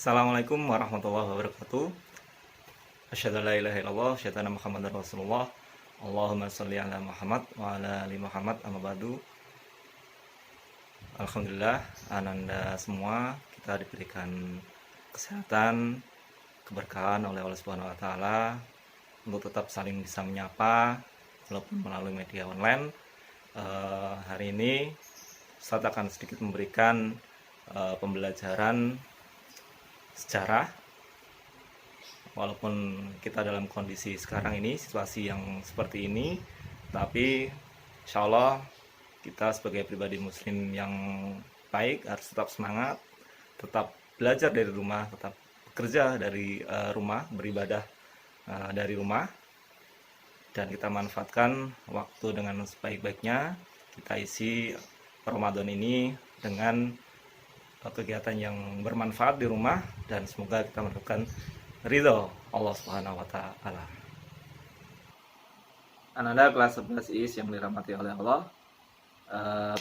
Assalamualaikum warahmatullahi wabarakatuh. Asyhadu an la ilaha illallah, asyhadu anna Muhammadar Rasulullah. Allahumma sholli ala Muhammad wa ala ali Muhammad, amma ba'du. Alhamdulillah, ananda semua kita diberikan kesehatan, keberkahan oleh Allah Subhanahu wa taala untuk tetap saling bisa menyapa walaupun melalui media online. Hari ini Ustaz akan sedikit memberikan pembelajaran sejarah. Walaupun kita dalam kondisi sekarang ini, situasi yang seperti ini, tapi insya Allah kita sebagai pribadi muslim yang baik harus tetap semangat, tetap belajar dari rumah, tetap bekerja dari rumah, beribadah dari rumah, dan kita manfaatkan waktu dengan sebaik-baiknya. Kita isi Ramadan ini dengan kegiatan yang bermanfaat di rumah, dan semoga kita mendapatkan ridho Allah Subhanahu wa taala. Ananda kelas 11 IS yang dirahmati oleh Allah.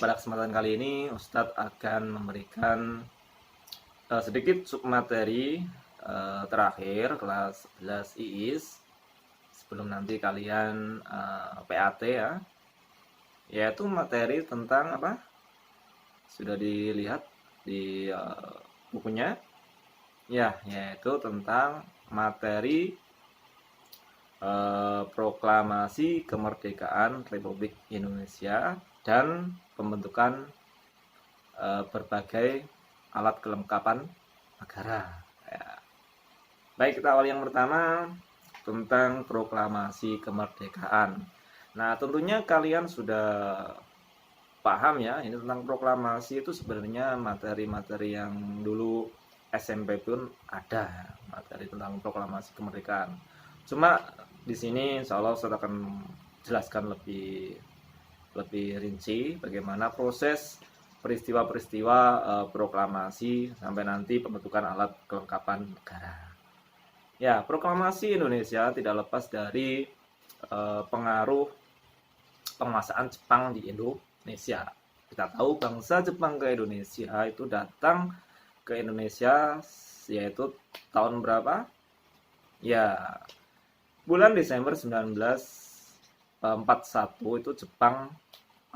Pada kesempatan kali ini Ustadz akan memberikan sedikit submateri terakhir kelas 11 IS sebelum nanti kalian PAT ya. Yaitu materi tentang apa? Sudah dilihat di bukunya ya, yaitu tentang materi proklamasi kemerdekaan Republik Indonesia dan pembentukan berbagai alat kelengkapan negara ya. Baik, kita awal yang pertama tentang proklamasi kemerdekaan. Nah, tentunya kalian sudah paham ya, ini tentang proklamasi itu sebenarnya materi-materi yang dulu SMP pun ada materi tentang proklamasi kemerdekaan. Cuma di sini insya Allah saya akan jelaskan lebih rinci bagaimana proses peristiwa-peristiwa proklamasi sampai nanti pembentukan alat kelengkapan negara. Ya, proklamasi Indonesia tidak lepas dari pengaruh penguasaan Jepang di Indonesia. Kita tahu bangsa Jepang ke Indonesia itu datang ke Indonesia yaitu tahun berapa? Ya, bulan Desember 1941 itu Jepang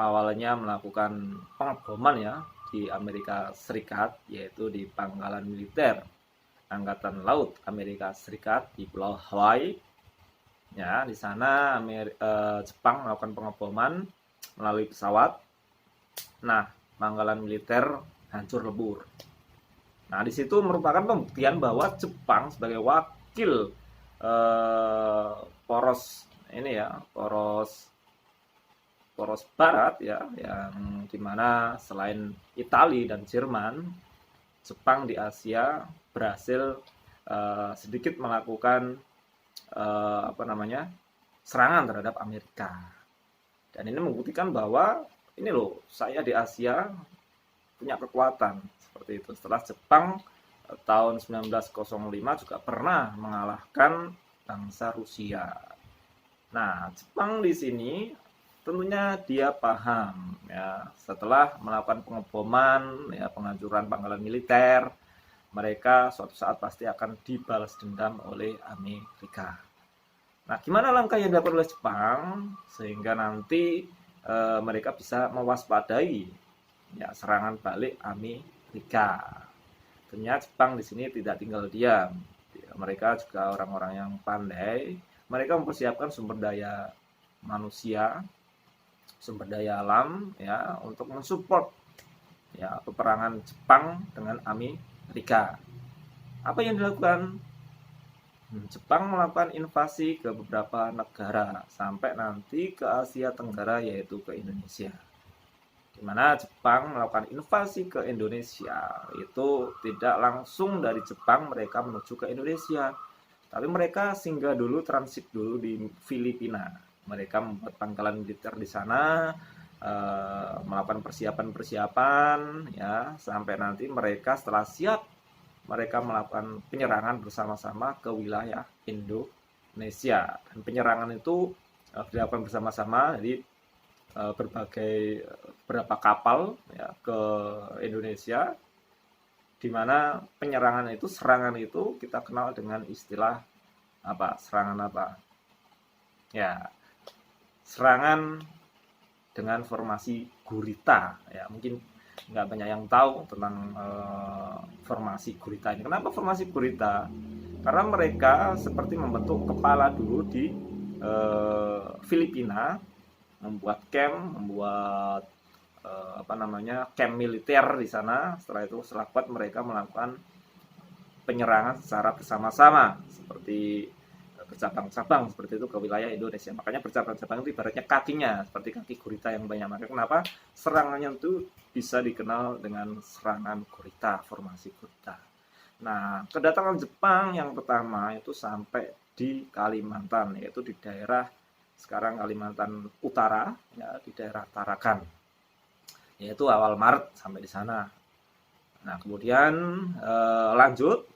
awalnya melakukan pengeboman ya di Amerika Serikat, yaitu di pangkalan militer Angkatan Laut Amerika Serikat di Pulau Hawaii. Ya, di sana Jepang melakukan pengeboman melalui pesawat. Nah, pangkalan militer hancur lebur. Nah, di situ merupakan pembuktian bahwa Jepang sebagai wakil poros ini ya, poros Barat ya, yang dimana selain Italia dan Jerman, Jepang di Asia berhasil sedikit melakukan serangan terhadap Amerika. Dan ini membuktikan bahwa ini loh, saya di Asia punya kekuatan seperti itu. Setelah Jepang tahun 1905 juga pernah mengalahkan bangsa Rusia. Nah, Jepang di sini tentunya dia paham ya, setelah melakukan pengeboman ya, penghancuran pangkalan militer, mereka suatu saat pasti akan dibalas dendam oleh Amerika. Nah, gimana langkah yang dilakukan oleh Jepang sehingga nanti mereka bisa mewaspadai ya serangan balik Amerika. Tentunya Jepang di sini tidak tinggal diam. Mereka juga orang-orang yang pandai. Mereka mempersiapkan sumber daya manusia, sumber daya alam ya untuk mensupport ya peperangan Jepang dengan Amerika. Apa yang dilakukan? Jepang melakukan invasi ke beberapa negara sampai nanti ke Asia Tenggara, yaitu ke Indonesia. Di mana Jepang melakukan invasi ke Indonesia itu tidak langsung dari Jepang mereka menuju ke Indonesia, tapi mereka singgah dulu, transit dulu di Filipina. Mereka membuat pangkalan militer di sana, melakukan persiapan ya sampai nanti mereka setelah siap mereka melakukan penyerangan bersama-sama ke wilayah Indonesia. Dan penyerangan itu dilakukan bersama-sama, jadi berbagai beberapa kapal ya, ke Indonesia di mana penyerangan itu, serangan itu kita kenal dengan istilah apa? Serangan apa? Ya, serangan dengan formasi gurita. Ya, mungkin nggak banyak yang tahu tentang formasi gurita ini. Kenapa formasi gurita? Karena mereka seperti membentuk kepala dulu di Filipina, membuat camp, membuat camp militer di sana. Setelah itu, setelah kuat, mereka melakukan penyerangan secara bersama-sama seperti bercabang-cabang seperti itu ke wilayah Indonesia. Makanya bercabang-cabang itu ibaratnya kakinya seperti kaki gurita yang banyak. Maka kenapa serangannya itu bisa dikenal dengan serangan gurita, formasi gurita. Nah, kedatangan Jepang yang pertama itu sampai di Kalimantan, yaitu di daerah sekarang Kalimantan Utara, ya, di daerah Tarakan, yaitu awal Maret sampai di sana. Nah, kemudian lanjut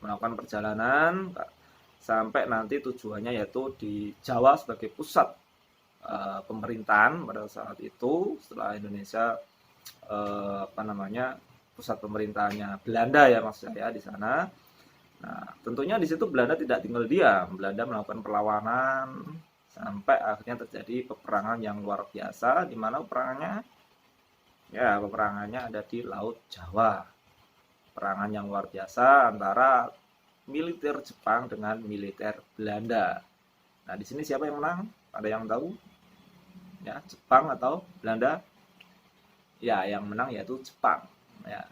melakukan perjalanan sampai nanti tujuannya yaitu di Jawa sebagai pusat pemerintahan pada saat itu, setelah Indonesia pusat pemerintahannya Belanda, ya maksud saya di sana. Nah, tentunya di situ Belanda tidak tinggal diam. Belanda melakukan perlawanan sampai akhirnya terjadi peperangan yang luar biasa, di mana peperangannya ada di Laut Jawa. Perangan yang luar biasa antara militer Jepang dengan militer Belanda. Nah, di sini siapa yang menang? Ada yang tahu? Ya, Jepang atau Belanda? Ya, yang menang yaitu Jepang. Ya,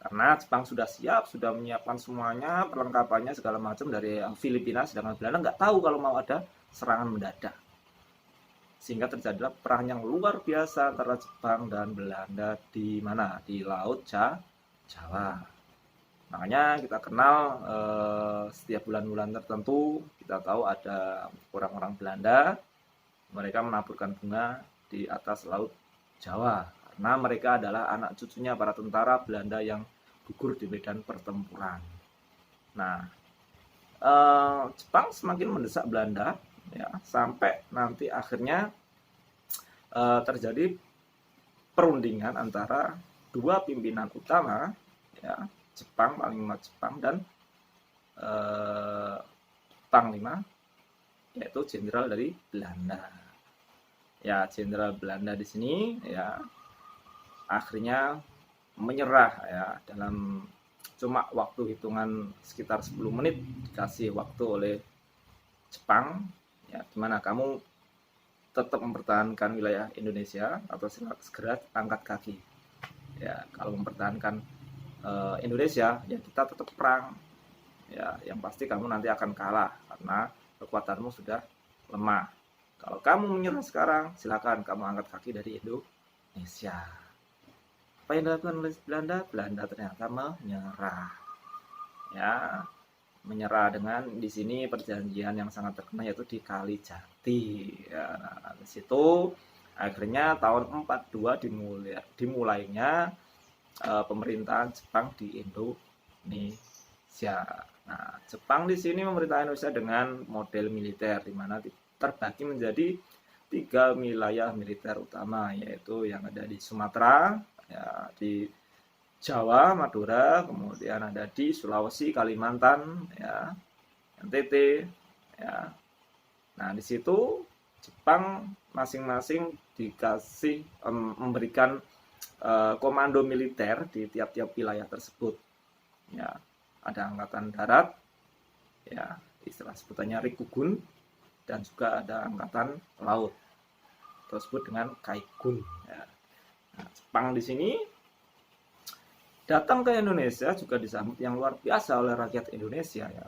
karena Jepang sudah siap, sudah menyiapkan semuanya, perlengkapannya segala macam dari Filipina, sedangkan Belanda nggak tahu kalau mau ada serangan mendadak. Sehingga terjadilah perang yang luar biasa antara Jepang dan Belanda di mana? Di Laut Jawa. Makanya kita kenal setiap bulan-bulan tertentu, kita tahu ada orang-orang Belanda, mereka menaburkan bunga di atas Laut Jawa. Karena mereka adalah anak cucunya para tentara Belanda yang gugur di medan pertempuran. Nah, Jepang semakin mendesak Belanda, ya, sampai nanti akhirnya terjadi perundingan antara dua pimpinan utama, ya, Panglima Jepang dan Panglima yaitu jenderal dari Belanda. Ya, jenderal Belanda di sini ya akhirnya menyerah, ya, dalam cuma waktu hitungan sekitar 10 menit dikasih waktu oleh Jepang, ya, gimana kamu tetap mempertahankan wilayah Indonesia atau segera angkat kaki. Ya, kalau mempertahankan Indonesia, ya kita tetap perang. Ya, yang pasti kamu nanti akan kalah karena kekuatanmu sudah lemah. Kalau kamu menyerah sekarang, silakan kamu angkat kaki dari Indonesia. Apa yang dilakukan oleh Belanda? Belanda ternyata menyerah. Ya, menyerah dengan di sini perjanjian yang sangat terkenal yaitu di Kalijati. Ya, di situ akhirnya tahun 42 dimulainya pemerintahan Jepang di Indonesia. Nah, Jepang di sini memerintah Indonesia dengan model militer, di mana terbagi menjadi 3 wilayah militer utama, yaitu yang ada di Sumatera, ya, di Jawa, Madura, kemudian ada di Sulawesi, Kalimantan, ya, NTT, ya. Nah, di situ Jepang masing-masing dikasih memberikan komando militer di tiap-tiap wilayah tersebut. Ya, ada angkatan darat, ya, istilah sebutannya Rikugun, dan juga ada angkatan laut, tersebut dengan Kaikun. Ya. Nah, Jepang di sini datang ke Indonesia juga disambut yang luar biasa oleh rakyat Indonesia, ya,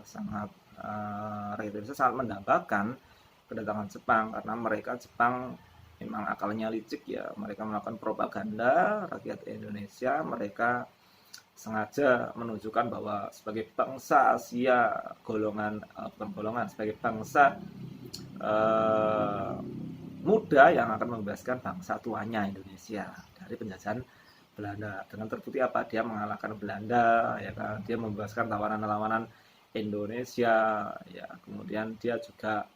rakyat Indonesia sangat mendambakan kedatangan Jepang karena mereka Jepang memang akalnya licik, ya, mereka melakukan propaganda rakyat Indonesia, mereka sengaja menunjukkan bahwa sebagai bangsa Asia sebagai bangsa muda yang akan membebaskan bangsa tuanya Indonesia dari penjajahan Belanda. Dengan terbukti apa? Dia mengalahkan Belanda, ya kan? Dia membebaskan tawanan-tawanan Indonesia, ya. Kemudian dia juga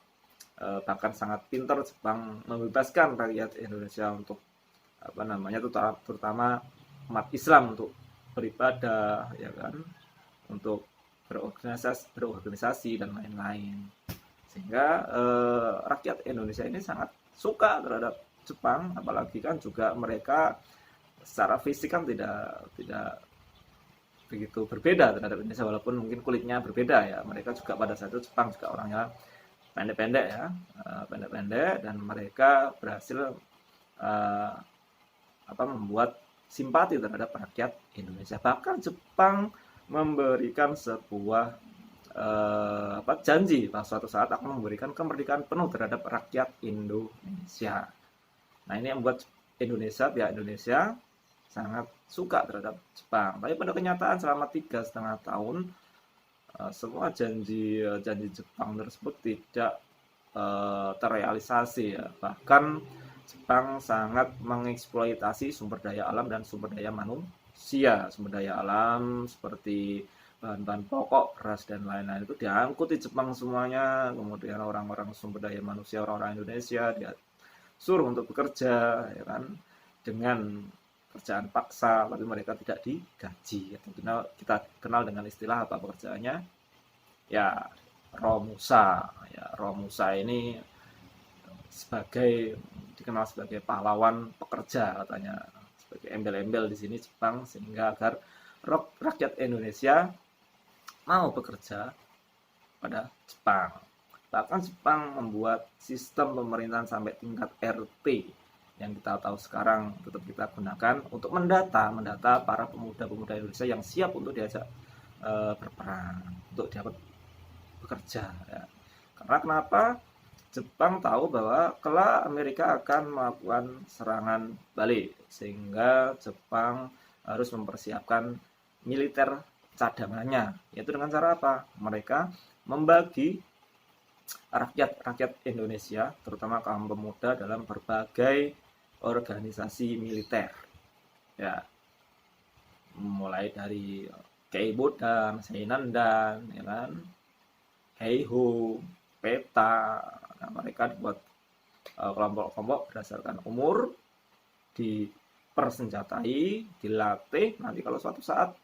bahkan sangat pintar Jepang membebaskan rakyat Indonesia untuk terutama umat Islam untuk beribadah, ya kan, untuk berorganisasi dan lain-lain. Sehingga rakyat Indonesia ini sangat suka terhadap Jepang, apalagi kan juga mereka secara fisik kan tidak begitu berbeda terhadap Indonesia, walaupun mungkin kulitnya berbeda ya. Mereka juga pada saat itu Jepang juga orangnya pendek-pendek ya, pendek-pendek, dan mereka berhasil membuat simpati terhadap rakyat Indonesia. Bahkan Jepang memberikan sebuah janji bahwa suatu saat akan memberikan kemerdekaan penuh terhadap rakyat Indonesia. Nah, ini yang membuat pihak Indonesia sangat suka terhadap Jepang. Tapi pada kenyataan selama 3,5 tahun semua janji Jepang tersebut tidak terrealisasi ya. Bahkan Jepang sangat mengeksploitasi sumber daya alam dan sumber daya manusia. Sumber daya alam seperti bahan-bahan pokok, beras dan lain-lain itu diangkut di Jepang semuanya. Kemudian orang-orang sumber daya manusia, orang-orang Indonesia dia suruh untuk bekerja, ya kan, dengan kerjaan paksa, tapi mereka tidak digaji. Kita kenal dengan istilah apa pekerjaannya? Ya, romusa. Ya, romusa ini dikenal sebagai pahlawan pekerja katanya, sebagai embel-embel di sini Jepang, sehingga agar rakyat Indonesia mau bekerja pada Jepang. Bahkan Jepang membuat sistem pemerintahan sampai tingkat RT yang kita tahu sekarang tetap kita gunakan untuk mendata para pemuda-pemuda Indonesia yang siap untuk diajak berperang, untuk dapat bekerja. Ya. Karena kenapa? Jepang tahu bahwa kelak Amerika akan melakukan serangan balik, sehingga Jepang harus mempersiapkan militer cadangannya, yaitu dengan cara apa? Mereka membagi rakyat Indonesia, terutama kaum pemuda, dalam berbagai organisasi militer. Ya, mulai dari Keibodan, Seinandan, ya kan, Heiho, Peta. Nah, mereka dibuat kelompok-kelompok berdasarkan umur, dipersenjatai, dilatih. Nanti kalau suatu saat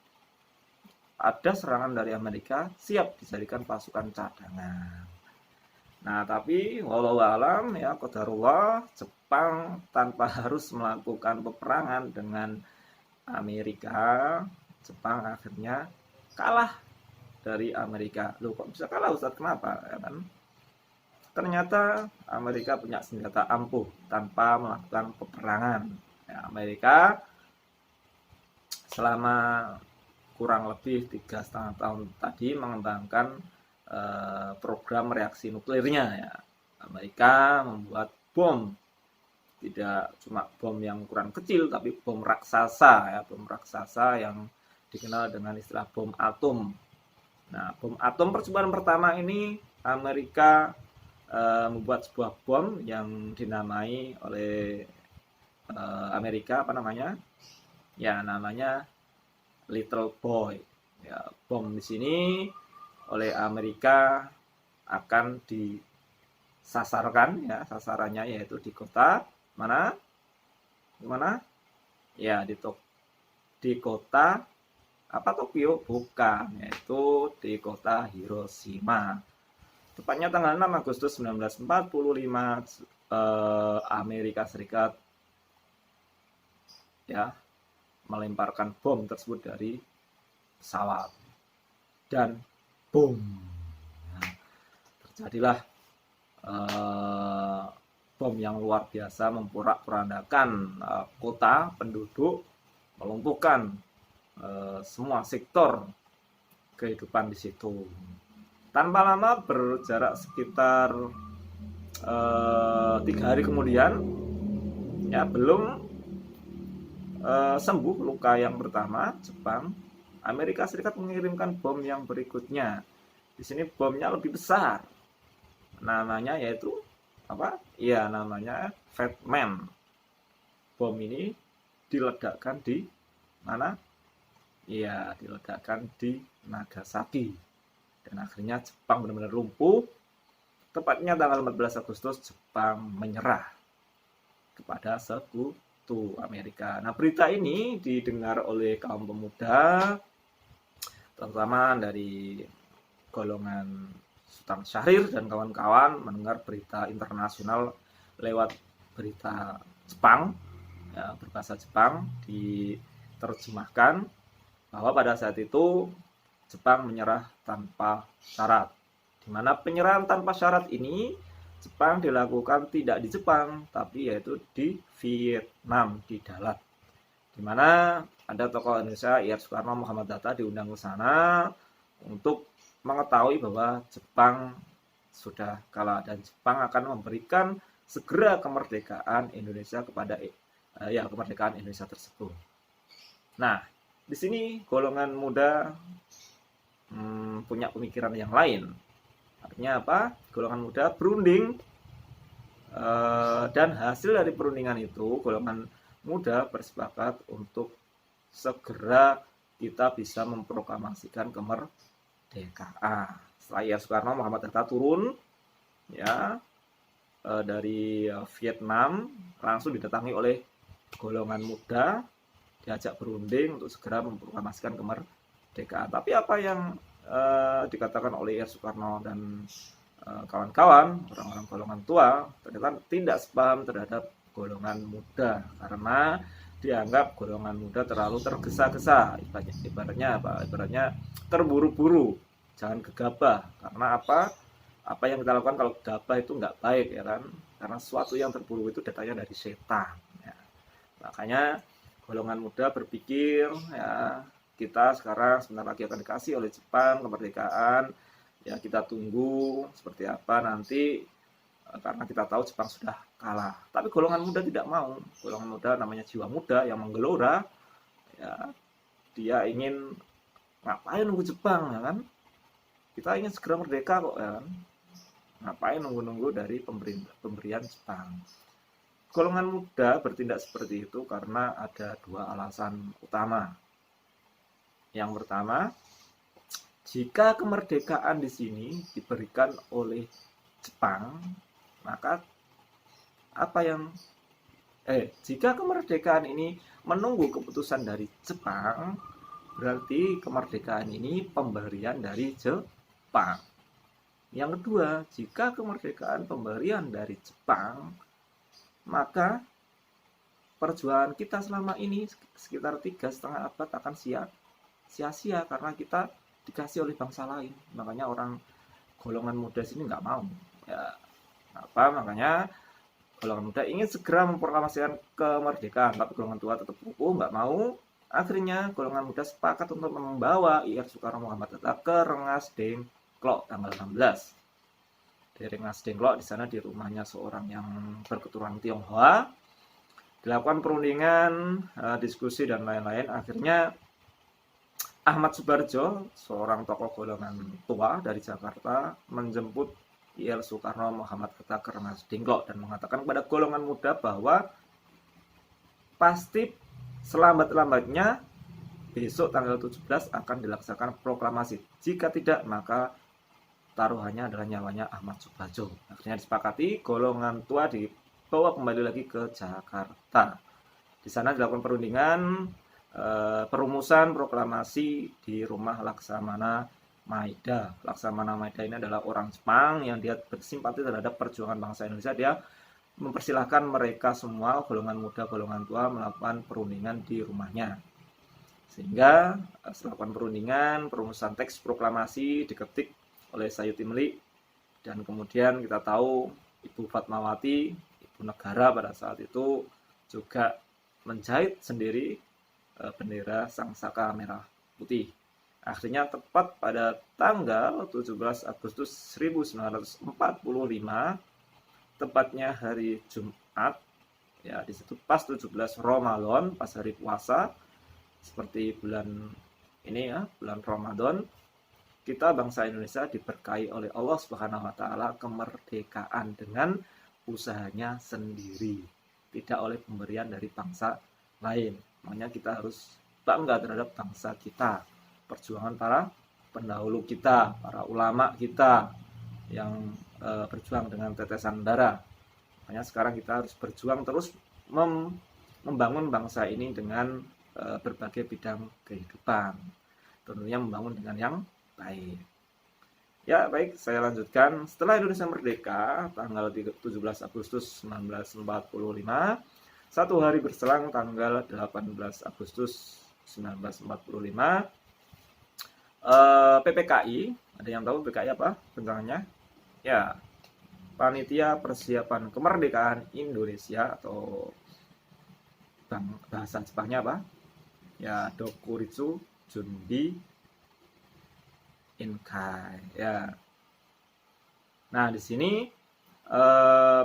ada serangan dari Amerika, siap dijadikan pasukan cadangan. Nah, tapi walau alam ya qadarullah, Jepang tanpa harus melakukan peperangan dengan Amerika, Jepang akhirnya kalah dari Amerika. Loh, kok bisa kalah, Ustaz? Kenapa? Ya kan? Ternyata Amerika punya senjata ampuh tanpa melakukan peperangan. Ya, Amerika selama kurang lebih 3,5 tahun tadi mengembangkan program reaksi nuklirnya ya. Amerika membuat bom, tidak cuma bom yang ukuran kecil, tapi bom raksasa ya, bom raksasa yang dikenal dengan istilah bom atom. Nah, bom atom percobaan pertama ini Amerika membuat sebuah bom yang dinamai oleh Amerika, apa namanya? Ya, namanya Little Boy. Ya, bom di sini oleh Amerika akan disasarkan ya, sasarannya yaitu di kota mana? Di mana? Ya, di kota apa, Tokyo? Bukan, yaitu di kota Hiroshima. Tepatnya tanggal 6 Agustus 1945 Amerika Serikat ya melemparkan bom tersebut dari pesawat dan boom. Nah, terjadilah bom yang luar biasa memporak-porandakan kota, penduduk, melumpuhkan semua sektor kehidupan di situ. Tanpa lama, berjarak sekitar 3 hari kemudian, ya belum sembuh luka yang pertama, Jepang, Amerika Serikat mengirimkan bom yang berikutnya. Di sini bomnya lebih besar. Namanya yaitu apa? Iya, namanya Fat Man. Bom ini diledakkan di mana? Iya, diledakkan di Nagasaki. Dan akhirnya Jepang benar-benar lumpuh. Tepatnya tanggal 14 Agustus Jepang menyerah kepada Sekutu Amerika. Nah, berita ini didengar oleh kaum pemuda, terutama dari golongan Sultan Syahrir dan kawan-kawan mendengar berita internasional lewat berita Jepang, ya, berbahasa Jepang, diterjemahkan bahwa pada saat itu Jepang menyerah tanpa syarat. Di mana penyerahan tanpa syarat ini Jepang dilakukan tidak di Jepang, tapi yaitu di Vietnam, di Dalat. Di mana ada tokoh Indonesia, Ir Soekarno, Muhammad Hatta diundang ke sana untuk mengetahui bahwa Jepang sudah kalah dan Jepang akan memberikan segera kemerdekaan Indonesia kepada kemerdekaan Indonesia tersebut. Nah, di sini golongan muda punya pemikiran yang lain. Artinya apa? Golongan muda berunding, dan hasil dari perundingan itu golongan muda bersepakat untuk segera kita bisa memproklamasikan kemerdekaan. Setelah Soekarno, Muhammad Hatta turun ya dari Vietnam, langsung didatangi oleh golongan muda, diajak berunding untuk segera memproklamasikan kemerdekaan. Tapi apa yang dikatakan oleh Ir Soekarno dan kawan-kawan, orang-orang golongan tua, ternyata tidak sepaham terhadap golongan muda, karena dianggap golongan muda terlalu tergesa-gesa, ibaratnya apa? Ibaratnya terburu-buru, jangan gegabah. Karena apa yang kita lakukan kalau gegabah itu nggak baik, ya kan? Karena sesuatu yang terburu itu datangnya dari setan, ya. Makanya golongan muda berpikir, ya, kita sekarang sebentar lagi akan dikasih oleh Jepang kemerdekaan, ya kita tunggu seperti apa nanti, karena kita tahu Jepang sudah kalah. Tapi golongan muda tidak mau. Golongan muda namanya jiwa muda yang menggelora, ya, dia ingin ngapain nunggu Jepang, ya kan? Kita ingin segera merdeka kok, ya kan? Ngapain nunggu-nunggu dari pemberian Jepang? Golongan muda bertindak seperti itu karena ada dua alasan utama. Yang pertama, jika kemerdekaan di sini diberikan oleh Jepang, maka jika kemerdekaan ini menunggu keputusan dari Jepang, berarti kemerdekaan ini pemberian dari Jepang. Yang kedua, jika kemerdekaan pemberian dari Jepang, maka perjuangan kita selama ini sekitar 3,5 abad akan sia-sia karena kita dikasih oleh bangsa lain. Makanya orang golongan muda sini nggak mau. Ya, makanya golongan muda ingin segera memproklamasikan kemerdekaan, tapi golongan tua tetap kukuh nggak mau. Akhirnya golongan muda sepakat untuk membawa Ir Soekarno Muhammad Hatta ke Rengas Dengklok tanggal 16. Di Rengas Dengklok, di sana di rumahnya seorang yang berketurunan Tionghoa, dilakukan perundingan, diskusi dan lain-lain. Akhirnya Ahmad Subarjo, seorang tokoh golongan tua dari Jakarta, menjemput Ir Soekarno Muhammad Hatta ke Rengas Dengklok dan mengatakan kepada golongan muda bahwa pasti selambat-lambatnya besok tanggal 17 akan dilaksanakan proklamasi. Jika tidak, maka taruhannya adalah nyawanya Ahmad Subarjo. Akhirnya disepakati, golongan tua dibawa kembali lagi ke Jakarta. Di sana dilakukan perundingan, perumusan proklamasi di rumah Laksamana Maeda. Laksamana Maeda ini adalah orang Jepang yang dia bersimpati terhadap perjuangan bangsa Indonesia. Dia mempersilahkan mereka semua, golongan muda, golongan tua, melakukan perundingan di rumahnya. Sehingga setelah perundingan, perumusan teks proklamasi diketik oleh Sayuti Melik, dan kemudian kita tahu Ibu Fatmawati, Ibu Negara pada saat itu juga menjahit sendiri bendera Sangsaka Merah Putih. Akhirnya tepat pada tanggal 17 Agustus 1945, tepatnya hari Jumat, ya di situ pas 17 Ramadan, pas hari puasa, seperti bulan ini ya, bulan Ramadan, kita bangsa Indonesia diberkahi oleh Allah Subhanahu wa taala kemerdekaan dengan usahanya sendiri, tidak oleh pemberian dari bangsa lain. Makanya kita harus bangga terhadap bangsa kita, perjuangan para pendahulu kita, para ulama kita yang berjuang dengan tetesan darah. Makanya sekarang kita harus berjuang terus membangun bangsa ini dengan berbagai bidang kehidupan. Tentunya membangun dengan yang baik. Ya, baik, saya lanjutkan. Setelah Indonesia merdeka, tanggal 17 Agustus 1945, satu hari berselang tanggal 18 Agustus 1945, PPKI, ada yang tahu PPKI apa bentangannya? Ya, Panitia Persiapan Kemerdekaan Indonesia, atau bahasa Jepangnya apa? Ya, Dokuritsu Junbi Inkai. Ya. Nah, di sini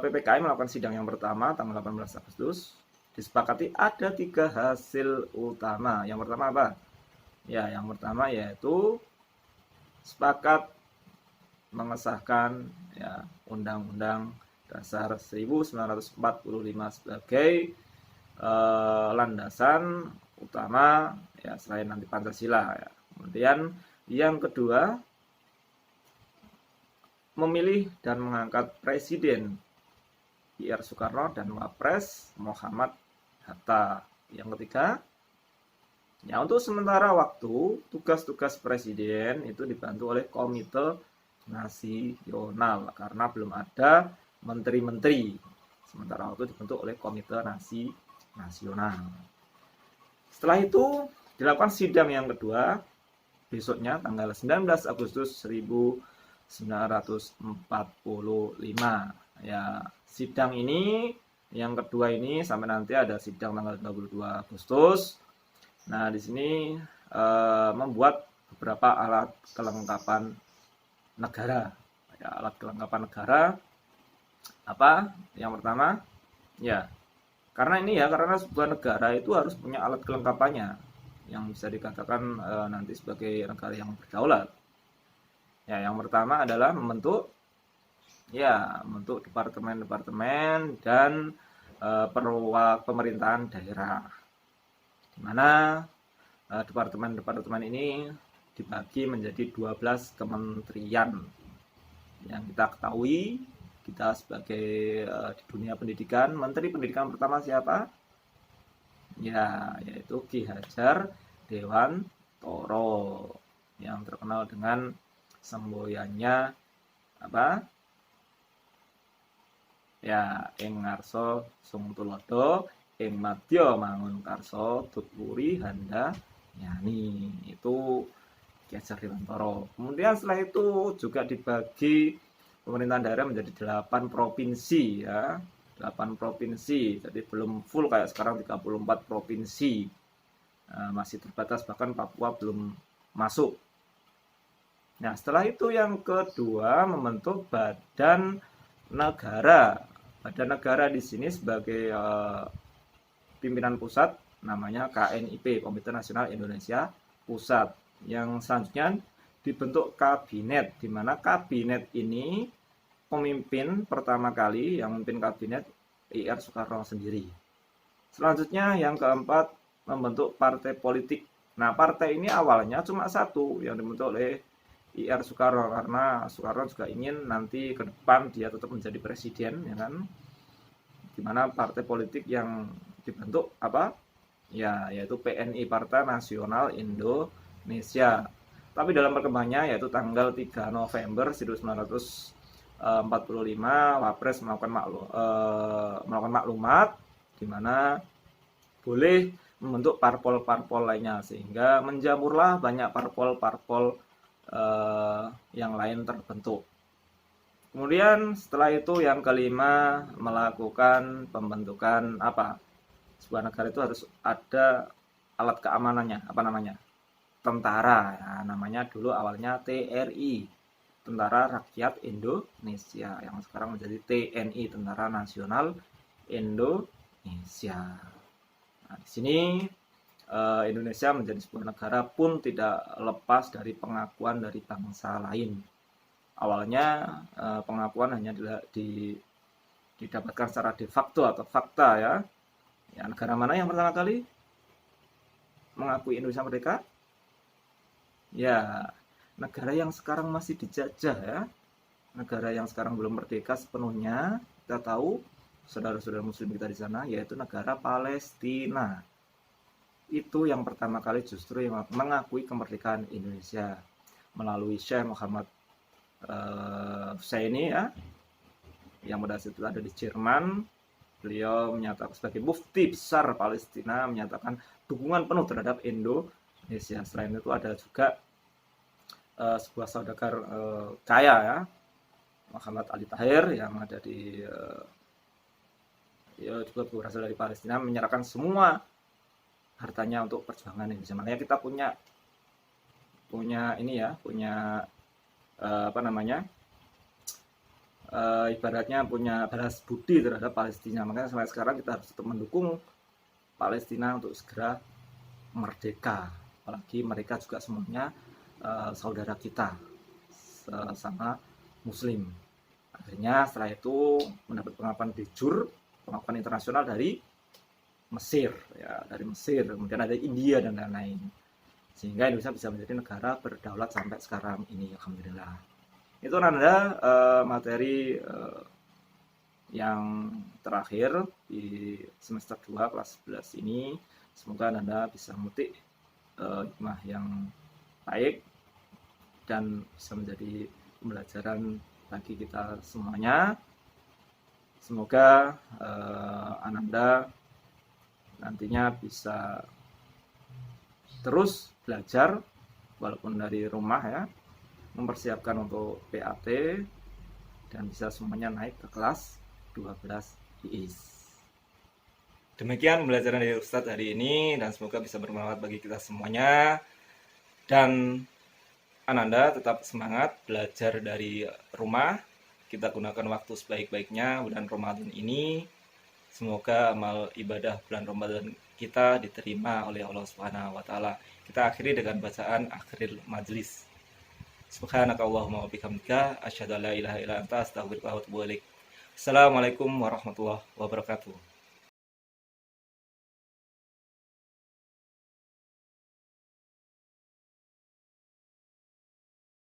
PPKI melakukan sidang yang pertama tanggal 18 Agustus. Disepakati ada 3 hasil utama. Yang pertama apa? Ya, yang pertama yaitu sepakat mengesahkan ya Undang-Undang Dasar 1945 sebagai landasan utama ya selain nanti Pancasila ya. Kemudian yang kedua, memilih dan mengangkat Presiden I.R. Soekarno dan Wapres Muhammad Hatta. Yang ketiga, ya untuk sementara waktu tugas-tugas presiden itu dibantu oleh Komite Nasional karena belum ada menteri-menteri. Sementara waktu dibentuk oleh Komite Nasional. Setelah itu dilakukan sidang yang kedua besoknya tanggal 19 Agustus 1945. Ya, sidang ini yang kedua ini sampai nanti ada sidang tanggal 22 Agustus. Nah, di sini membuat beberapa alat kelengkapan negara. Ya, alat kelengkapan negara apa? Yang pertama, ya, karena sebuah negara itu harus punya alat kelengkapannya yang bisa dikatakan nanti sebagai negara yang berdaulat. Ya, yang pertama adalah membentuk departemen-departemen dan pemerintahan daerah. Di mana departemen-departemen ini dibagi menjadi 12 kementerian. Yang kita ketahui, kita sebagai di dunia pendidikan, Menteri Pendidikan pertama siapa? Ya, yaitu Ki Hajar Dewantoro yang terkenal dengan semboyannya apa? Ya, ing ngarsa sung tulodo, ing madya mangun karsa tuturi handa yani. Itu Ki Hajar Dewantoro. Kemudian setelah itu juga dibagi pemerintahan daerah menjadi 8 provinsi ya. 8 provinsi, jadi belum full kayak sekarang 34 provinsi. Masih terbatas, bahkan Papua belum masuk. Nah, setelah itu yang kedua membentuk badan negara. Badan negara di sini sebagai pimpinan pusat namanya KNIP, Komite Nasional Indonesia Pusat. Yang selanjutnya dibentuk kabinet, di mana kabinet ini pemimpin pertama kali yang memimpin kabinet I.R. Soekarno sendiri. Selanjutnya yang keempat membentuk partai politik. Nah, partai ini awalnya cuma satu yang dibentuk oleh I.R. Soekarno karena Soekarno juga ingin nanti ke depan dia tetap menjadi presiden, ya kan? Dimana partai politik yang dibentuk apa? Ya, yaitu PNI, Partai Nasional Indonesia. Tapi dalam perkembangannya yaitu tanggal 3 November 1945 Wapres melakukan maklumat di mana boleh membentuk parpol-parpol lainnya, sehingga menjamurlah banyak parpol-parpol yang lain terbentuk. Kemudian setelah itu yang kelima melakukan pembentukan apa? Sebuah negara itu harus ada alat keamanannya, apa namanya? Tentara, ya, namanya dulu awalnya TRI, Tentara Rakyat Indonesia, yang sekarang menjadi TNI, Tentara Nasional Indonesia. Nah, di sini Indonesia menjadi sebuah negara pun tidak lepas dari pengakuan dari bangsa lain. Awalnya pengakuan hanya didapatkan secara de facto atau fakta ya. Ya, negara mana yang pertama kali mengakui Indonesia merdeka? Ya, negara yang sekarang masih dijajah ya. Negara yang sekarang belum merdeka sepenuhnya, kita tahu saudara-saudara muslim kita di sana, yaitu negara Palestina. Itu yang pertama kali justru yang mengakui kemerdekaan Indonesia melalui Syekh Muhammad Husseini ya, yang pada saat itu ada di Jerman. Beliau menyatakan sebagai mufti besar Palestina, menyatakan dukungan penuh terhadap Indonesia. Selain itu ada juga sebuah saudagar kaya ya, Muhammad Ali Tahir, yang ada di ya juga berasal dari Palestina, menyerahkan semua hartanya untuk perjuangan Indonesia. Makanya kita punya ini ya, punya apa namanya, ibaratnya punya balas budi terhadap Palestina. Makanya sampai sekarang kita harus tetap mendukung Palestina untuk segera merdeka. Apalagi mereka juga semuanya saudara kita, sama Muslim. Akhirnya setelah itu mendapat pengakuan de jure, pengakuan internasional dari Mesir, ya, dari Mesir, kemudian ada India dan lain-lain, sehingga Indonesia bisa menjadi negara berdaulat sampai sekarang ini, alhamdulillah. Itu adalah materi yang terakhir di semester 2 kelas 11 ini. Semoga Anda bisa memetik hikmah yang baik dan bisa menjadi pembelajaran bagi kita semuanya. Semoga Ananda nantinya bisa terus belajar walaupun dari rumah ya, mempersiapkan untuk PAT dan bisa semuanya naik ke kelas 12 IIS. Demikian pembelajaran dari Ustadz hari ini, dan semoga bisa bermanfaat bagi kita semuanya. Dan Ananda tetap semangat belajar dari rumah. Kita gunakan waktu sebaik-baiknya bulan Ramadan ini. Semoga amal ibadah bulan Ramadan kita diterima oleh Allah Subhanahu wa taala. Kita akhiri dengan bacaan akhiril majlis. Subhanakallahumma wa bihamdika asyhadu an la ilaha illa anta astaghfiruka wa atubu ilaik. Assalamualaikum warahmatullahi wabarakatuh.